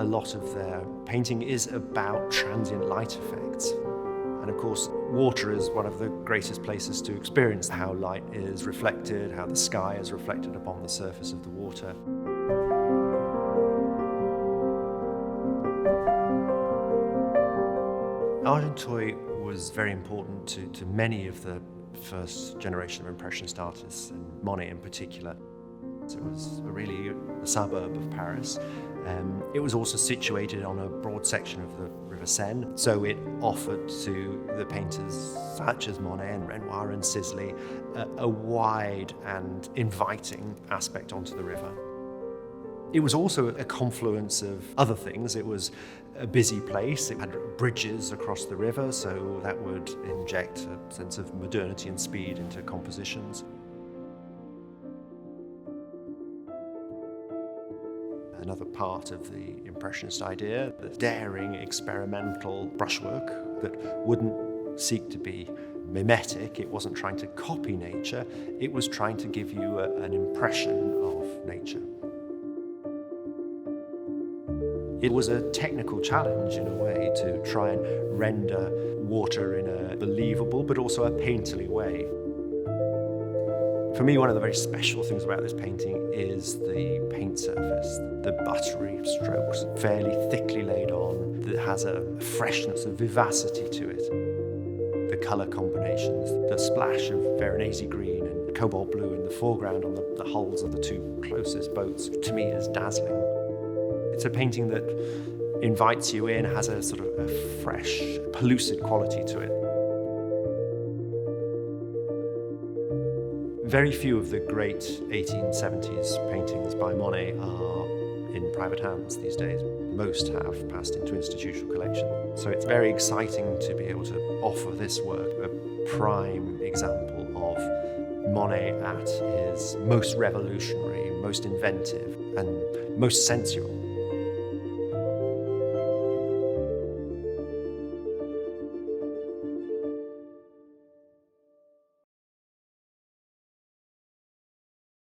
lot of their painting is about transient light effects. And of course, water is one of the greatest places to experience how light is reflected, how the sky is reflected upon the surface of the water. Argenteuil was very important to many of the first generation of Impressionist artists, and Monet in particular. So it was really a suburb of Paris. It was also situated on a broad section of the River Seine, so it offered to the painters such as Monet and Renoir and Sisley a wide and inviting aspect onto the river. It was also a confluence of other things. It was a busy place. It had bridges across the river, so that would inject a sense of modernity and speed into compositions. Another part of the Impressionist idea, the daring experimental brushwork that wouldn't seek to be mimetic. It wasn't trying to copy nature, it was trying to give you an impression of nature. It was a technical challenge in a way to try and render water in a believable but also a painterly way. For me, one of the very special things about this painting is the paint surface, the buttery strokes, fairly thickly laid on, that has a freshness, a vivacity to it. The colour combinations, the splash of Veronese green and cobalt blue in the foreground on the hulls of the two closest boats, to me is dazzling. It's a painting that invites you in, has a sort of a fresh, pellucid quality to it. Very few of the great 1870s paintings by Monet are in private hands these days. Most have passed into institutional collection. So it's very exciting to be able to offer this work, a prime example of Monet at his most revolutionary, most inventive, and most sensual.